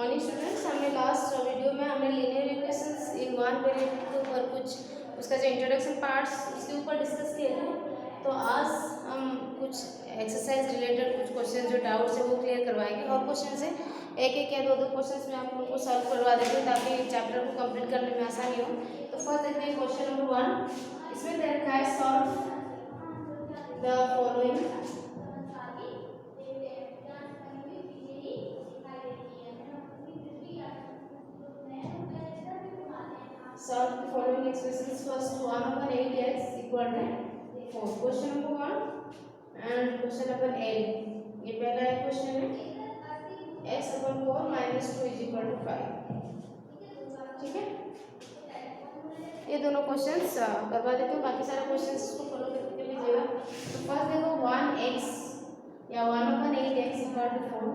Morning students, हमने last video में हमने linear equations in one variable के ऊपर कुछ उसका जो इंट्रोडक्शन पार्ट्स उसके ऊपर डिस्कस किए थे। तो आज हम कुछ एक्सरसाइज रिलेटेड कुछ क्वेश्चन जो डाउट्स है वो क्लियर करवाएंगे। और क्वेश्चन है एक एक या दो क्वेश्चंस में आप लोगों को सॉल्व करवा देते हैं ताकि चैप्टर को कंप्लीट करने में आसानी हो। तो फर्स्ट देखते हैं क्वेश्चन नंबर 1। इसमें दे रखा है solve the following. Solve the following expressions. First, 1/8x equal to 4. Question number 1 and question number 8. ये पहला क्वेश्चन है x/4 minus 2 is equal to 5. ठीक है, ये दोनों क्वेश्चंस करवा देते हो। बाकी सारे क्वेश्चंस को फॉलो करके लीजिएगा। तो फर्स्ट देखो 1x या 1/8x equal to 4,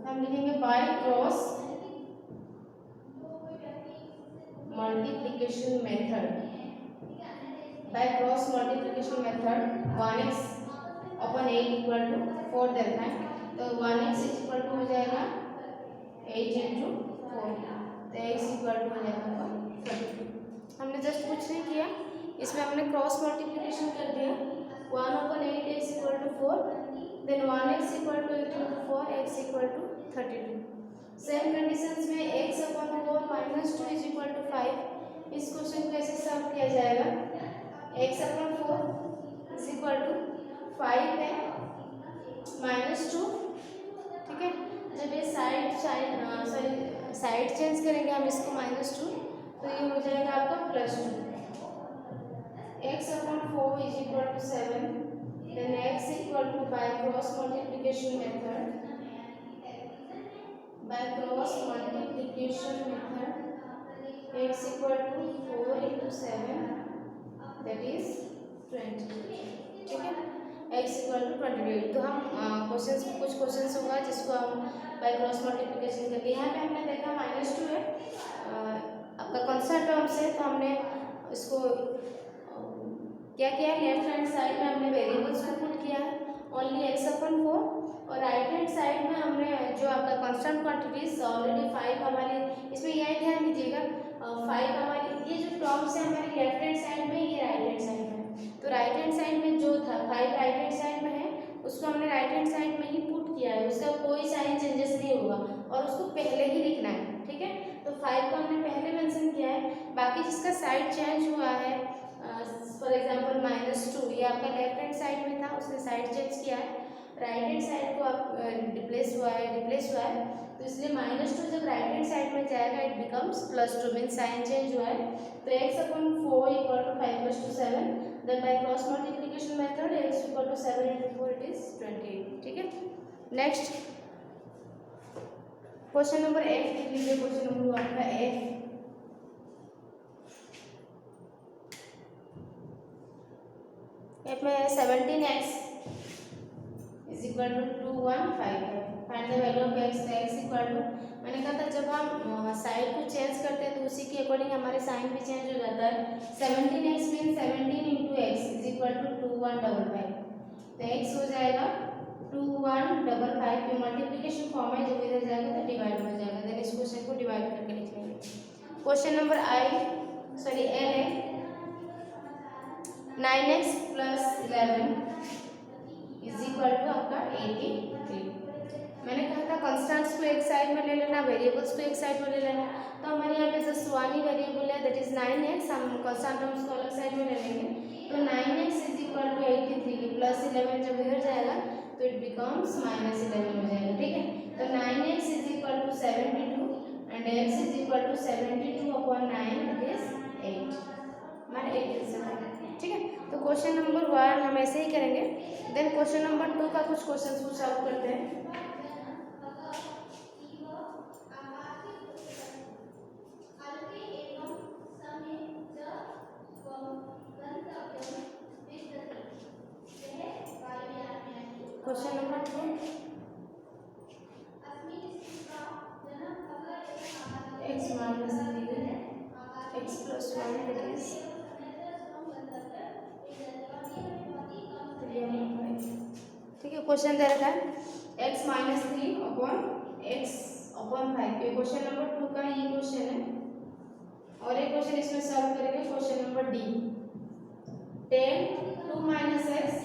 हम लिखेंगे by cross multiplication method. By cross multiplication method 1x upon 8 equal to 4 देना है। तो 1x is equal to हो जाएगा 8 into 4, तो x equal to हो जाएगा 32। हमने जस्ट कुछ नहीं किया, इसमें हमने क्रॉस मल्टीप्लिकेशन कर दिया। 1 upon 8x equal to 4, then 1x equal to 8 into 4, x equal to 32। Same conditions में x upon 4 minus 2 is equal to 5। इस क्वेश्चन को कैसे सॉल्व किया जाएगा? x upon 4 is equal to 5 है minus 2। ठीक है, जब ये साइड चेंज करेंगे हम इसको -2, तो ये हो जाएगा आपका +2। x upon 4 is equal to 7, then x equal to by cross multiplication method। By cross multiplication method x equal to 4 into 7, that is 20। ठीक है, x equal to 28। तो हम कुछ क्वेश्चंस होगा जिसको हम बाय क्रॉस मल्टीप्लिकेशन करके, यहाँ पे हमने देखा -2 है आपका कांस्टेंट टर्म से, तो हमने इसको क्या किया, लेफ्ट हैंड साइड में हमने वेरिएबल्स को पुट किया है ओनली x/4, और राइट हैंड साइड में हमने जो आपका कांस्टेंट क्वांटिटीज ऑलरेडी 5 हमारे, इसमें यह ध्यान दीजिएगा 5 हमारी ये जो टर्म्स है हमारी लेफ्ट हैंड साइड में, ये राइट हैंड साइड में। तो राइट हैंड साइड में जो था 5 राइट हैंड साइड में है, उसको हमने राइट हैंड साइड में ही पुट किया है, उसका कोई साइन चेंजेस नहीं होगा और उसको पहले ही लिखना है। ठीक है, तो 5 को हमने पहले मेंशन किया है, बाकी जिसका साइड चेंज हुआ है फॉर एग्जांपल -2, ये आपका लेफ्ट हैंड साइड में था, उसने साइड चेंज किया है, राइट हैंड साइड को आप रिप्लेस हुआ है, तो इसलिए -2 जब राइट हैंड साइड में जाएगा it becomes +2, mean sine change हुआ है। तो x/4 equal to 5 + 2 7, then by cross multiplication method x equal to 7 into 4, it is 28। ठीक है, नेक्स्ट क्वेश्चन नंबर 8 देख लीजिए। क्वेश्चन नंबर 1 का f में 17x is equal to 215 है। Find the value of x। x equal to, मैंने कहा था जब हम साइड को चेंज करते हैं तो उसी के अकॉर्डिंग हमारे साइन भी चेंज हो जाता है। 17x mean 17 into x is equal to 2155, तो x हो जाएगा 2155। मल्टीप्लिकेशन फॉर्म है, जब इधर जाएगा तो डिवाइड हो जाएगा, देन इस क्वेश्चन को डिवाइड करके लिख लेंगे। क्वेश्चन नंबर L है 9x + 11 इज इक्वल टू आपका 83। मैंने कहा था कॉन्स्टेंट्स को एक साइड में ले लेना, वेरिएबल्स को एक साइड में ले लेना। तो हमारे यहाँ पे जस्ट वन ही वेरिएबल है, दैट इज 9x। हम कॉन्स्टेंट टर्म्स को अलग साइड में ले लेंगे, तो 9x is equal to 83 plus 11 जब इधर जाएगा तो इट बिकम्स -11 हो जाएगा। ठीक है, तो 9x is equal to 72 and x is equal to 72/9, that is 8। हमारे 8 से है। ठीक है, तो क्वेश्चन नंबर 1 हम ऐसे ही करेंगे, देन क्वेश्चन नंबर 2 का कुछ क्वेश्चंस को सॉल्व करते हैं। Question number 2 x minus 3 x plus 1 that is 3/5। ठीक है, क्वेश्चन दे रखा है x - 3 upon x अपॉन 5। ये क्वेश्चन नंबर 2 का ये क्वेश्चन है। और एक क्वेश्चन इसमें सॉल्व करेंगे, question number D 10 2 minus x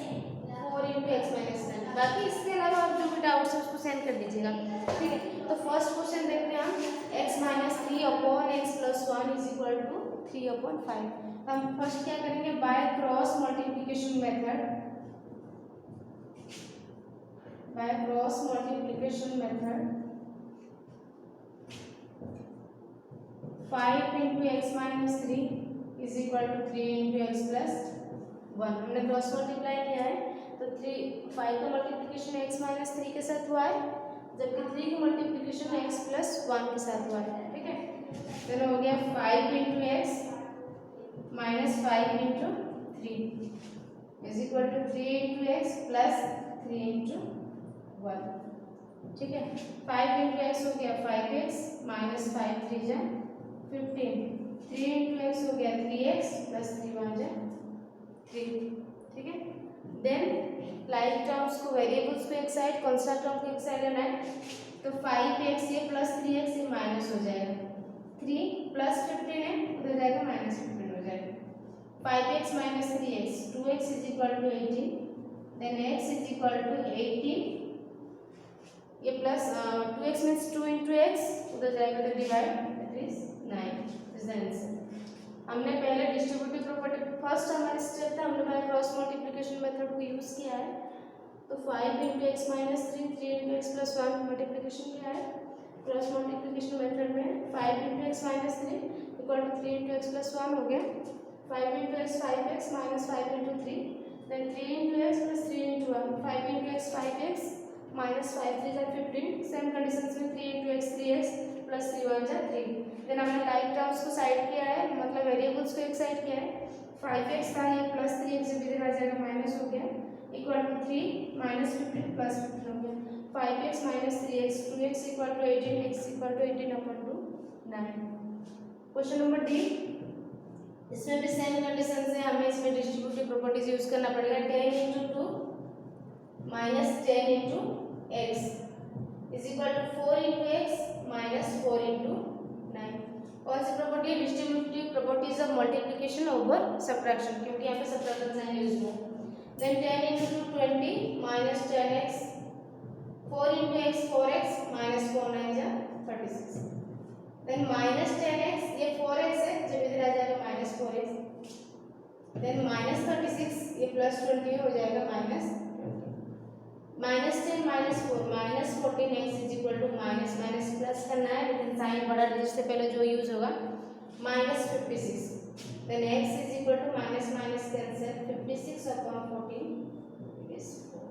4 into x minus 10। बाकी इसके अलावा आप जो भी डाउट्स है उसको सेंड कर दीजिएगा, ठीक है। तो फर्स्ट क्वेश्चन देखते हैं हम, x minus 3 upon x plus 1 is equal to 3 upon 5। हम फर्स्ट क्या करेंगे, by cross multiplication method, by cross multiplication method 5 into x minus 3 is equal to 3 into x plus 1। हमने क्रॉस मल्टीप्लाई किया है तो 5 का मल्टीप्लिकेशन x माइनस 3 के साथ हुआ है, जबकि 3 का मल्टीप्लिकेशन x प्लस 1 के साथ हुआ है, ठीक है। तो हो गया 5 into x minus 5 into 3 is equal to 3 into x plus 3 into 1, ठीक है। 5 इंटू एक्स हो गया 5x माइनस 5 3 जा 15, 3 इंटू एक्स हो गया 3x प्लस 3 1 जा 3, ठीक है। देन लाइक टर्म्स को, वेरिएबल्स को एक साइड, कांस्टेंट टर्म को एक साइड लेना है। तो 5x ये प्लस 3x ये माइनस हो जाएगा, 3 प्लस 15 है उधर जाएगा माइनस 15 हो जाएगा। 5x minus 3x 2x is equal to 18, then x is equal to 18, ये plus 2x means 2 into x उधर जाएगा तो divide, that is 9 is the answer. हमने पहले डिस्ट्रीब्यूटिव प्रॉपर्टी, फर्स्ट हमारा स्टेप था, हमने बाय क्रॉस मल्टीप्लिकेशन मेथड को यूज किया है। तो 5 into x minus 3 3 into x plus 1 multiplication किया है क्रॉस मल्टीप्लिकेशन मेथड में। 5 into x minus 3 equal to 3 into x plus 1 हो गया। 5 into x 5x minus 5 into 3, then 3 into x plus 3 into 1, 5 into x 5x minus 5 3 जा 15, same conditions में 3 into x 3x plus 3 1 जा 3। Then हमने like terms को side किया है, मतलब वेरिएबल्स को एक साइड किया है। 5x था ये प्लस 3x जब इधर आ जाएगा माइनस हो गया, इक्वल टू 3 माइनस 15 प्लस 15 हो गया। 5x minus 3x 2x equal to 18, x equal to 18 upon two 9। Question number D, इसमें भी सेम कंडीशन है, हमें इसमें डिस्ट्रीब्यूटिव प्रॉपर्टीज यूज करना पड़ेगा। 10 into 2 minus 10 into x is equal to 4 into x minus 4 into 9। कौन सी प्रॉपर्टी है, distributive properties of multiplication over subtraction, क्योंकि यहाँ पे सब्ट्रैक्शन साइन यूज हुआ। Then 10 into 2 20 minus 10x, 4 into x 4x minus 4 9 जा 36, देन माइनस 10x ये 4x है जब इधर आ जाएगा माइनस 4x, देन माइनस 36 ये प्लस 20 हो जाएगा minus 20, minus 10 minus 4 minus 14x is equal to minus minus plus करना है, लेकिन साइन बड़ा डिजिट से पहले जो यूज होगा minus 56, then x is equal to minus minus cancel 56 upon 14 is 4,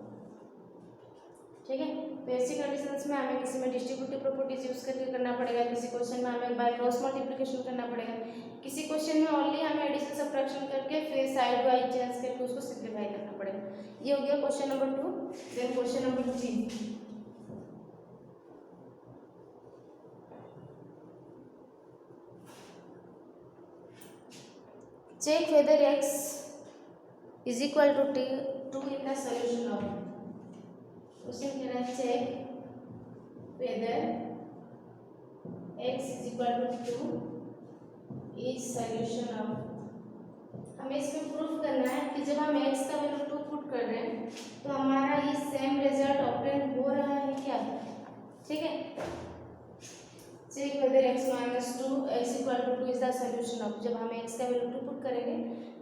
ठीक है। तो ऐसी कंडीशंस में हमें किसी में डिस्ट्रीब्यूटिव प्रॉपर्टीज यूज करके करना पड़ेगा, किसी क्वेश्चन में हमें बाय क्रॉस मल्टीप्लिकेशन करना पड़ेगा, किसी क्वेश्चन में ओनली हमें एडिशन सब्ट्रैक्शन करके फिर साइड वाइज चेंज करके उसको सिंप्लीफाई करना पड़ेगा। ये हो गया question number 2। Then question number 3, check whether x is equal to 2 in the solution of, question कह रहा है check whether x is equal to 2 is solution of। हमें इसमें प्रूफ करना है कि जब हम x का वैल्यू 2 पुट कर रहे हैं तो हमारा ये सेम रिजल्ट ऑब्टेन हो रहा है क्या, ठीक है। Check whether x minus 2 x equal to 2 is the solution of, जब हम x का वैल्यू 2 पुट करेंगे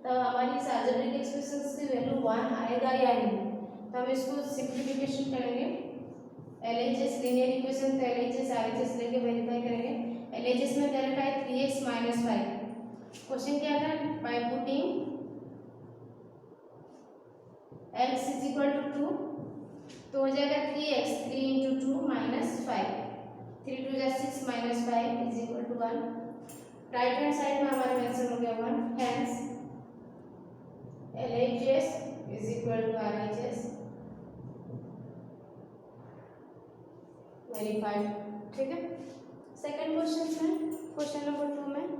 तब हमारी इस अलजेब्रिक एक्सप्रेशन की वैल्यू 1 आएगा या नहीं। तो हम इसको सिंप्लीफिकेशन करेंगे, LHS लीनियर इक्वेशन, तो LHS RHS लेके वेरीफाई करेंगे। LHS में क्या लिखा है 3x माइनस 5, क्वेश्चन क्या था, by putting x is equal to 2 तो हो जाएगा 3x 3 इंटू 2 माइनस 5, 3 2 जा 6 minus 5 is equal to 1। Right hand side में हमारा आंसर हो गया 1, hence LHS is equal to RHS verified, ठीक है। सेकंड क्वेश्चन में, क्वेश्चन नंबर 2 में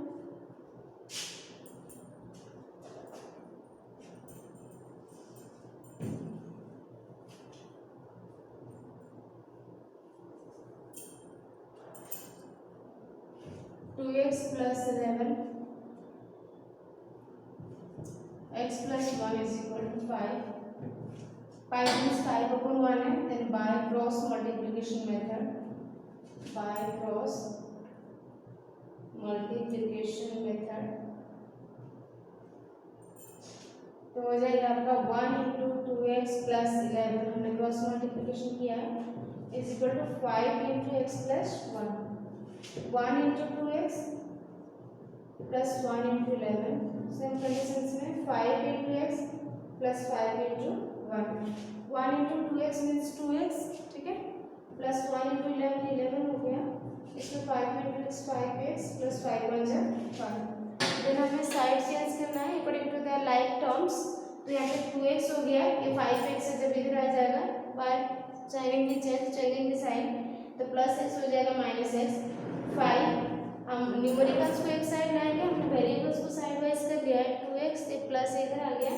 2x plus 11 x plus 1 is equal to 5. 5 means 5 upon 1 है, then by cross multiplication method, by cross multiplication method तो हो जाएगा आपका 1 इंटू 2x प्लस 11 हमने क्रॉस मल्टीप्लिकेशन किया है is equal to 5 into x plus 1 into 2x plus 1 into 11 same conditions में 5 into x plus 5 into 1 into 2x means 2x, ठीक है, प्लस 1 इंटू 11 हो गया, इसमें 5 इंटू एक्स 5x प्लस 5 1 जा 5। देन हमें साइड चेंज करना है according to the like terms, तो यहाँ पे 2x हो गया, ये 5x से जब इधर आ जाएगा बाय चेंजिंग द साइन तो प्लस x हो जाएगा माइनस x। 5 हम न्यूमेरिकल्स को एक साइड लाएंगे, हमने वेरिएबल्स को साइड वाइज कर दिया है, 2x एक प्लस इधर आ गया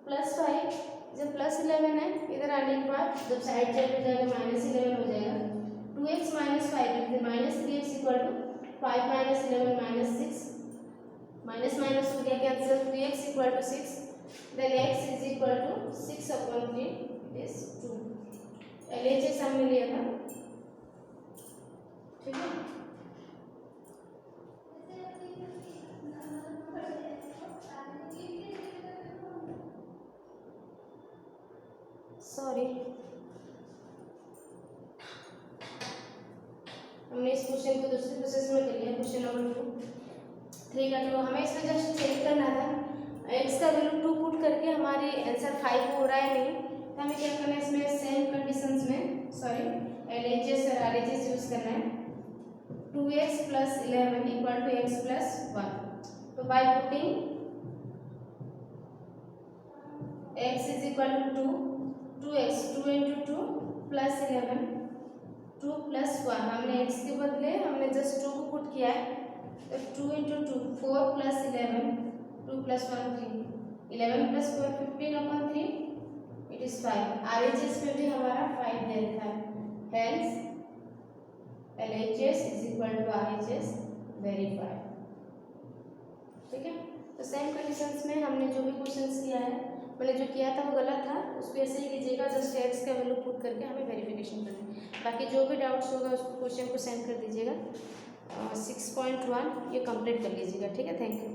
प्लस 5, जब प्लस 11 है इधर आने के बाद जब साइड चेंज हो जाएगा माइनस 11 हो जाएगा, 2x माइनस 5 फिर minus 3x equal to 5 minus 11 minus 6, minus minus हो गया cancel, 3x equal to 6, then x is equal to 6 upon 3 it is 2। LHS हमने लिया था, ठीक है। सॉरी हमने इस क्वेश्चन को दूसरे प्रोसेस में कर लिया, क्वेश्चन नंबर 3 का। तो हमें इसमें जस्ट चेक करना था x का वैल्यू 2 पुट करके हमारे आंसर 5 हो रहा है नहीं, तो हमें क्या करना है इसमें सेम कंडीशंस में सॉरी LHS और RHS यूज करना है। 2x plus 11 equal to x plus 1, तो by putting x is equal to 2x 2 into 2 plus 11 2 plus 1, हमने x के बदले हमने जस्ट 2 को पुट किया है, तो 2 into 2 4 plus 11 2 plus 1 3, 11 plus 4 15 upon 3 it is 5। RHS में भी हमारा 5 दे रखा है, hence LHS is equal to RHS verified, ठीक है। तो सेम कंडीशंस में हमने जो भी क्वेश्चंस किया है, मैंने जो किया था वो गलत था, उसको ऐसे ही कीजिएगा, जस्ट x का वैल्यू पुट करके हमें वेरिफिकेशन करना है। बाकी जो भी डाउट्स होगा उसको क्वेश्चन को सेंड कर दीजिएगा। 6.1 ये कंप्लीट कर लीजिएगा, ठीक है। Thank you.